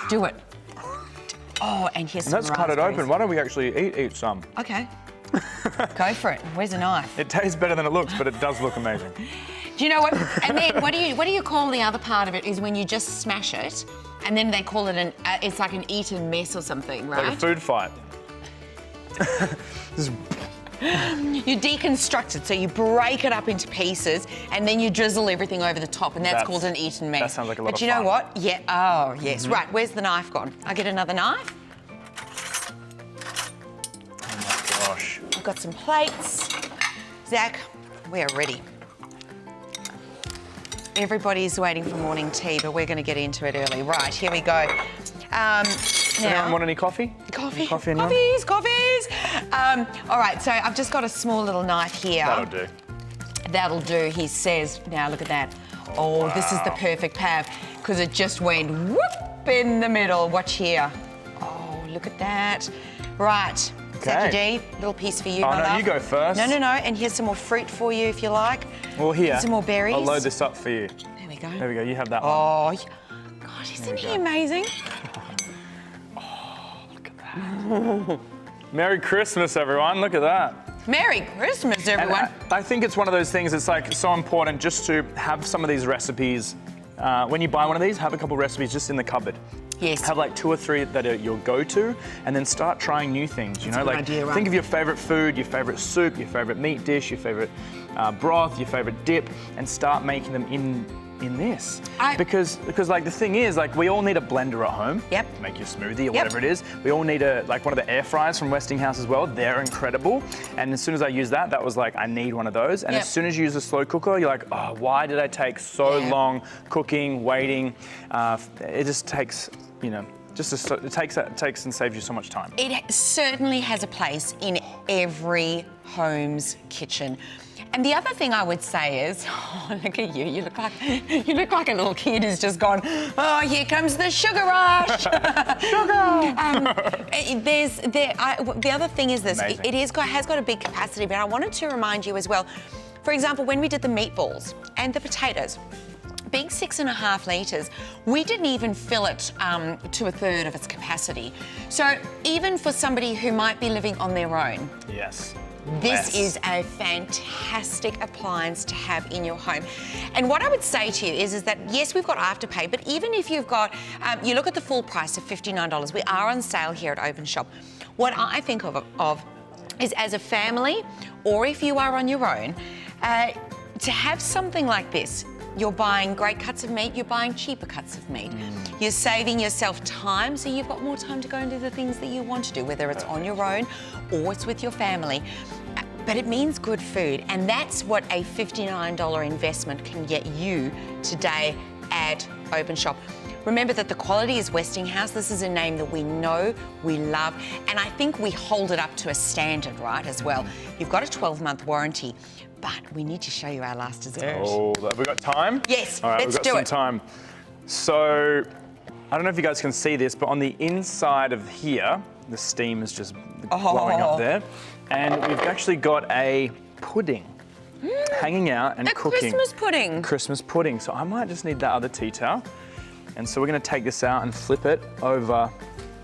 do it. Oh, and here's And some let's cut it raspberries. open. Why don't we actually eat some? Okay. Go for it. Where's a knife? It tastes better than it looks, but it does look amazing. Do you know what? And then what do you call the other part of it? Is when you just smash it, and then they call it it's like an eaten mess or something, right? Like a food fight. You deconstruct it, so you break it up into pieces, and then you drizzle everything over the top, and that's called an eaten mess. That sounds like a lot But of you know fun. what? Yeah. Oh, yes. Right. Where's the knife gone? I get another knife. Oh my gosh. I've got some plates. Zach, we are ready. Everybody's waiting for morning tea, but we're going to get into it early. Right, here we go. Anyone want any coffee? Coffee. Any coffee, anyone? Coffees. All right, so I've just got a small little knife here. That'll do. That'll do, he says. Now look at that. Oh, wow. This is the perfect pav, because it just went whoop in the middle. Watch here. Oh, look at that. Right. Okay. Zach, little piece for you, Oh, my no, love. you go first. No. And here's some more fruit for you if you like. Well, here. Some more berries. I'll load this up for you. There we go. There we go. You have that one. Oh, gosh, isn't he amazing? Look at that. Merry Christmas, everyone. Look at that. Merry Christmas, And everyone. I think it's one of those things, it's like so important just to have some of these recipes. When you buy one of these, have a couple recipes just in the cupboard. Yes. Have like 2 or 3 that are your go-to, and then start trying new things. You know, a good like idea, right? think of your favorite food, your favorite soup, your favorite meat dish, your favorite broth, your favorite dip, and start making them in this. Because like the thing is, like we all need a blender at home. Yep. To make your smoothie or whatever it is. We all need one of the air fryers from Westinghouse as well. They're incredible. And as soon as I used that was like, I need one of those. And as soon as you use a slow cooker, you're like, oh, why did I take so long cooking, waiting? It just takes, it takes and saves you so much time. It certainly has a place in every home's kitchen. And the other thing I would say is, oh, look at you. You look like a little kid who's just gone, oh, here comes the sugar rush. Sugar! The other thing is this. Amazing. It has got a big capacity, but I wanted to remind you as well, for example, when we did the meatballs and the potatoes, being 6.5 litres, we didn't even fill it to a third of its capacity. So even for somebody who might be living on their own, yes. this is a fantastic appliance to have in your home. And what I would say to you is that, yes, we've got Afterpay, but even if you've got, you look at the full price of $59, we are on sale here at Openshop. What I think of is as a family, or if you are on your own, to have something like this. You're buying great cuts of meat, you're buying cheaper cuts of meat. You're saving yourself time, so you've got more time to go and do the things that you want to do, whether it's on your own or it's with your family. But it means good food, and that's what a $59 investment can get you today at Openshop. Remember that the quality is Westinghouse. This is a name that we know, we love, and I think we hold it up to a standard, right, as well. You've got a 12-month warranty, but we need to show you our last dessert. Oh, have we got time? Yes, all right, let's we've do got it. some time. So, I don't know if you guys can see this, but on the inside of here, the steam is just blowing up there. And we've actually got a pudding hanging out and cooking. Christmas pudding. Christmas pudding. So I might just need that other tea towel. And so we're going to take this out and flip it over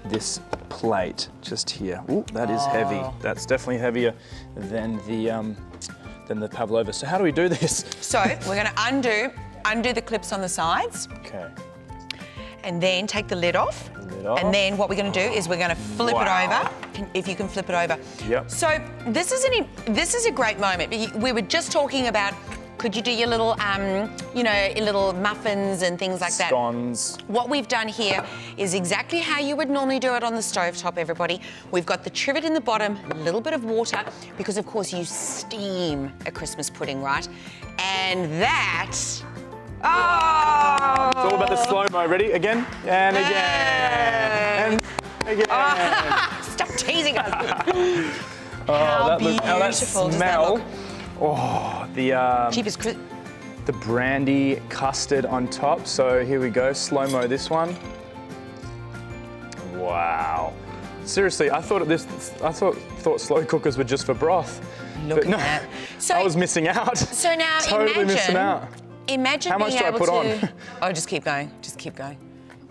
this plate just here. Ooh, that is heavy. That's definitely heavier than the pavlova. So how do we do this? So we're going to undo the clips on the sides. Okay. And then take the lid off. And then what we're going to do is we're going to flip it over. If you can flip it over. Yep. So this is a great moment. We were just talking about, could you do your little, little muffins and things like that? Scones. What we've done here is exactly how you would normally do it on the stovetop, everybody. We've got the trivet in the bottom, a little bit of water, because of course you steam a Christmas pudding, right? And that, It's all about the slow-mo. Ready? Again? And again. And again. Stop teasing us. That beautiful does that smell. look? Oh, the Cheapest the brandy custard on top. So here we go, slow-mo this one. Wow. Seriously, I thought slow cookers were just for broth. Look at that. So, I was missing out. So now totally missing out. Imagine How much being do I able put to. on? Oh, just keep going. Just keep going.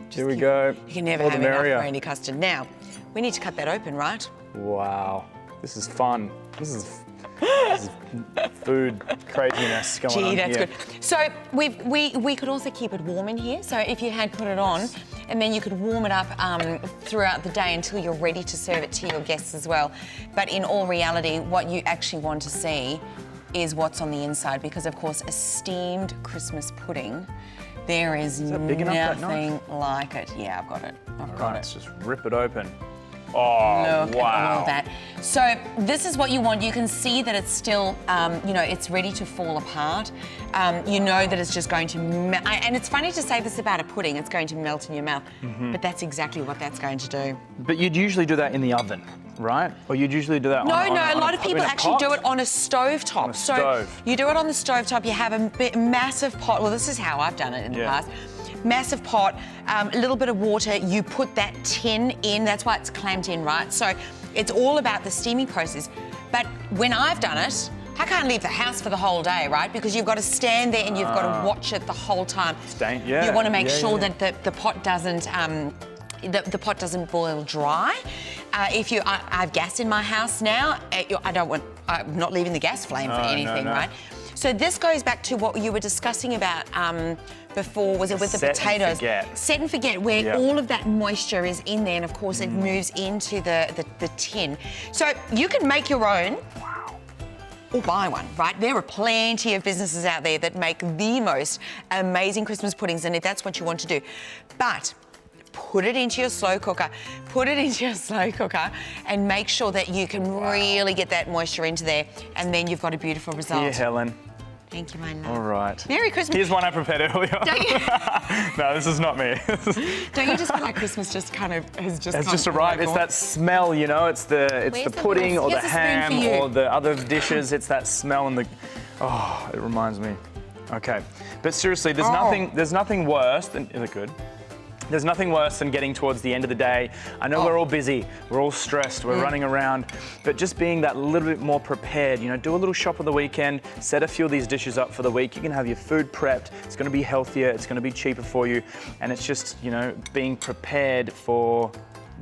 Here we go. You can never More have the enough merrier. brandy custard. Now, we need to cut that open, right? Wow. This is fun. This is food craziness going on Gee, here. that's good. So we could also keep it warm in here. So if you had put it on, and then you could warm it up throughout the day until you're ready to serve it to your guests as well. But in all reality, what you actually want to see is what's on the inside, because of course a steamed Christmas pudding, there is that big enough, that nothing like it. Yeah, I've got it. I've got it. Let's just rip it open. Oh, Look wow. at all of that. So this is what you want. You can see that it's still, it's ready to fall apart. You know that it's just going to melt. And it's funny to say this about a pudding, it's going to melt in your mouth. But that's exactly what that's going to do. But you'd usually do that in the oven, right? Or you'd usually do that No, on a lot of people actually do it on a stovetop. On a stove. So you do it on the stovetop, you have a massive pot. Well, this is how I've done it in the past. Massive pot, a little bit of water, you put that tin in, that's why it's clamped in, right? So it's all about the steaming process. But when I've done it, I can't leave the house for the whole day, right? Because you've got to stand there and you've got to watch it the whole time. You want to make sure that the pot doesn't the pot doesn't boil dry. I have gas in my house now. I'm not leaving the gas flame for anything, right? So this goes back to what you were discussing about before, was it with the potatoes? Set and forget, where all of that moisture is in there, and of course it moves into the tin. So you can make your own. Or buy one, right? There are plenty of businesses out there that make the most amazing Christmas puddings, and if that's what you want to do. But put it into your slow cooker. Put it into your slow cooker and make sure that you can really get that moisture into there, and then you've got a beautiful result. Here, Helen. Thank you, my love. All right. Merry Christmas. Here's one I prepared earlier. No, this is not me. Don't you just feel like Christmas just kind of has just It's just arrived. It's that smell, you know. It's the pudding or the ham or the other dishes. It's that smell and the. Oh, it reminds me. Okay, but seriously, there's nothing worse than. Is it good? There's nothing worse than getting towards the end of the day. I know we're all busy, we're all stressed, we're running around, but just being that little bit more prepared, you know, do a little shop on the weekend, set a few of these dishes up for the week. You can have your food prepped, it's gonna be healthier, it's gonna be cheaper for you, and it's just, you know, being prepared for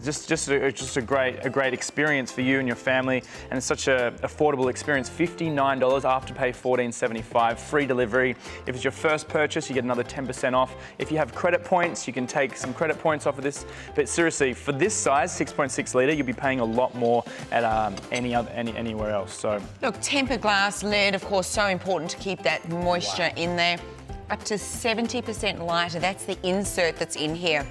just a great experience for you and your family, and it's such a affordable experience. $59 Afterpay $14.75, free delivery. If it's your first purchase, you get another 10% off. If you have credit points, you can take some credit points off of this. But seriously, for this size, 6.6 litre, you'll be paying a lot more at anywhere else. So look, tempered glass lid, of course, so important to keep that moisture in there. Up to 70% lighter. That's the insert that's in here.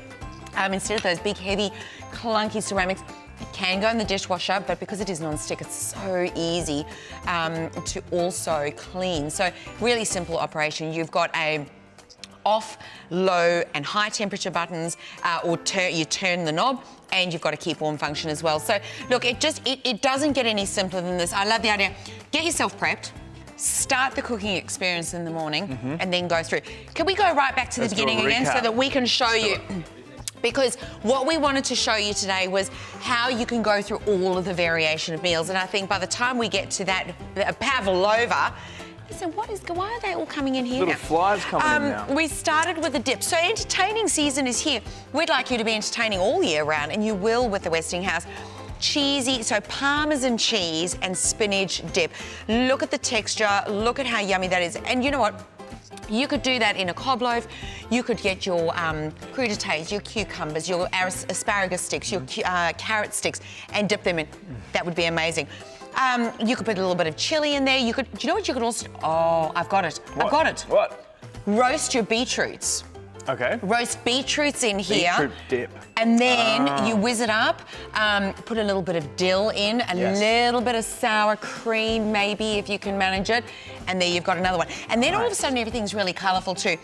Instead of those big, heavy, clunky ceramics, it can go in the dishwasher, but because it is non-stick, it's so easy to also clean. So really simple operation. You've got a off, low and high temperature buttons, you turn the knob, and you've got a keep warm function as well. So look, it doesn't get any simpler than this. I love the idea. Get yourself prepped. Start the cooking experience in the morning and then go through. Can we go right back to the beginning again so that we can show you? Because what we wanted to show you today was how you can go through all of the variation of meals. And I think by the time we get to that pavlova, so why are they all coming in here little now? Flies coming in now. We started with a dip. So entertaining season is here. We'd like you to be entertaining all year round, and you will with the Westinghouse. Cheesy, so Parmesan cheese and spinach dip. Look at the texture, look at how yummy that is. And you know what? You could do that in a cob loaf. You could get your crudités, your cucumbers, your asparagus sticks, your carrot sticks, and dip them in. That would be amazing. You could put a little bit of chili in there. Do you know what you could also? Oh, I've got it. What? I've got it. What? Roast your beetroots. Okay. Roast beetroots in here. Beetroot dip. And then you whiz it up, put a little bit of dill in, a little bit of sour cream maybe if you can manage it, and there you've got another one. And then all of a sudden everything's really colourful too.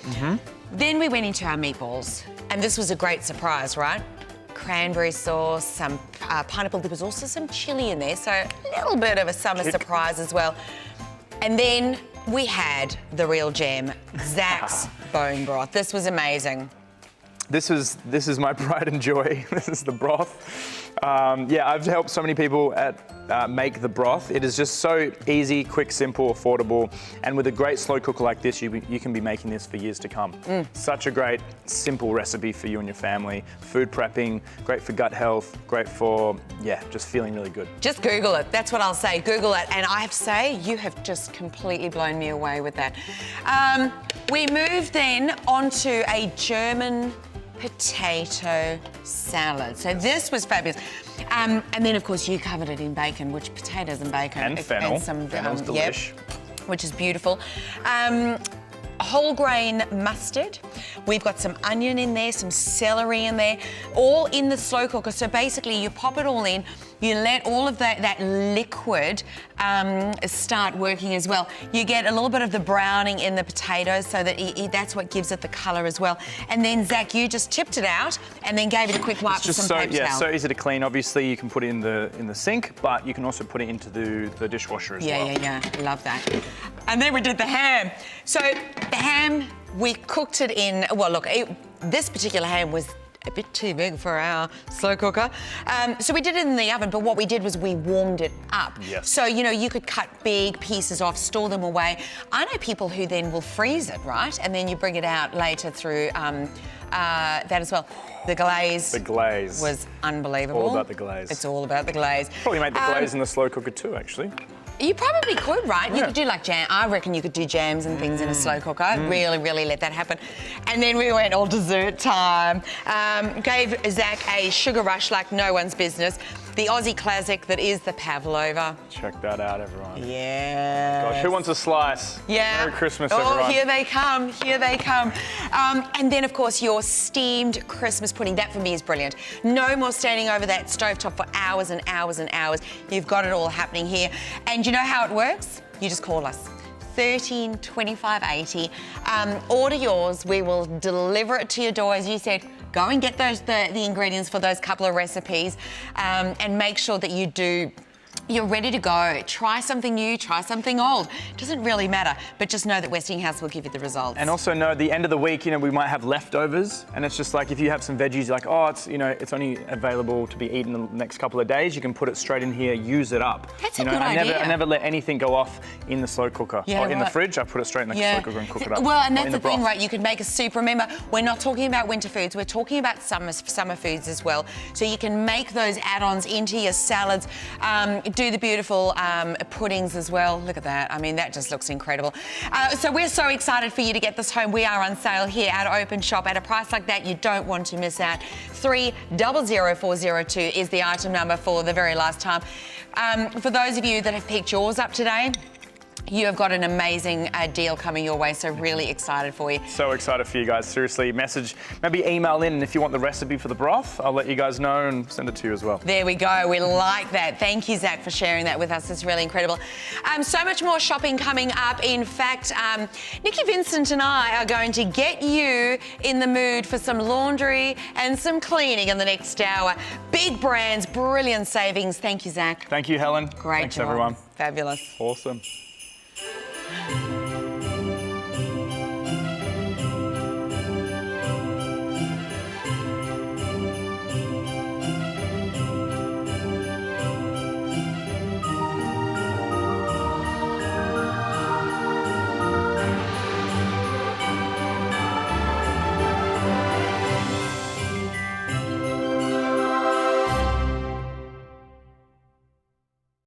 Then we went into our meatballs, and this was a great surprise, right? Cranberry sauce, some pineapple. There was also some chilli in there, so a little bit of a summer surprise as well. And then we had the real gem, Zach's bone broth. This was amazing. This is my pride and joy. This is the broth. Yeah, I've helped so many people make the broth. It is just so easy, quick, simple, affordable, and with a great slow cooker like this, you can be making this for years to come. Such a great, simple recipe for you and your family. Food prepping, great for gut health, great for, just feeling really good. Just Google it. That's what I'll say. Google it. And I have to say, you have just completely blown me away with that. We moved then onto a German potato salad. So this was fabulous. And then, of course, you covered it in bacon, which potatoes and bacon. And fennel. And some, Fennel's delish. Which is beautiful. Whole grain mustard. We've got some onion in there, some celery in there, all in the slow cooker. So basically you pop it all in, you let all of that liquid start working as well. You get a little bit of the browning in the potatoes so that that's what gives it the colour as well. And then Zach, you just tipped it out and then gave it a quick wipe with some paper towel. So easy to clean. Obviously you can put it in the sink, but you can also put it into the dishwasher as well. Yeah, love that. And then we did the ham. So the ham, we cooked it in, well look, this particular ham was a bit too big for our slow cooker. So we did it in the oven, but what we did was we warmed it up. Yes. So, you know, you could cut big pieces off, store them away. I know people who then will freeze it, right? And then you bring it out later through that as well. The glaze. The glaze. Was unbelievable. All about the glaze. It's all about the glaze. Probably make the glaze in the slow cooker too, actually. You probably could, right? Yeah. You could do like jam. I reckon you could do jams and things in a slow cooker. Really let that happen. And then we went all dessert time. Gave Zach a sugar rush like no one's business. The Aussie classic that is the pavlova. Check that out, everyone. Yeah. Gosh, who wants a slice? Yeah. Merry Christmas, everyone. Oh, here they come. Here they come. And then, of course, your steamed Christmas pudding. That for me is brilliant. No more standing over that stovetop for hours and hours and hours. You've got it all happening here. And you know how it works? You just call us. $13.25.80. Order yours. We will deliver it to your door. As you said, go and get the ingredients for those couple of recipes, and make sure that you're ready to go. Try something new, try something old. Doesn't really matter, but just know that Westinghouse will give you the results. And also know at the end of the week, we might have leftovers, and it's just like if you have some veggies, like, oh, it's only available to be eaten in the next couple of days, you can put it straight in here, use it up. That's a good idea. I never let anything go off in the slow cooker or in the fridge. I put it straight in the slow cooker and cook it up. Well, and that's the thing, right? You could make a soup. Remember, we're not talking about winter foods. We're talking about summer foods as well. So you can make those add-ons into your salads. Do the beautiful puddings as well. Look at that. I mean, that just looks incredible. So we're so excited for you to get this home. We are on sale here at Openshop at a price like that you don't want to miss out. 300402 is the item number for the very last time. For those of you that have picked yours up today, you have got an amazing deal coming your way, so really excited for you. So excited for you guys, seriously. Maybe email in, and if you want the recipe for the broth, I'll let you guys know and send it to you as well. There we go, we like that. Thank you, Zach, for sharing that with us. It's really incredible. So much more shopping coming up. In fact, Nikki Vincent and I are going to get you in the mood for some laundry and some cleaning in the next hour. Big brands, brilliant savings. Thank you, Zach. Thank you, Helen. Great Thanks, job. everyone. Fabulous. Awesome.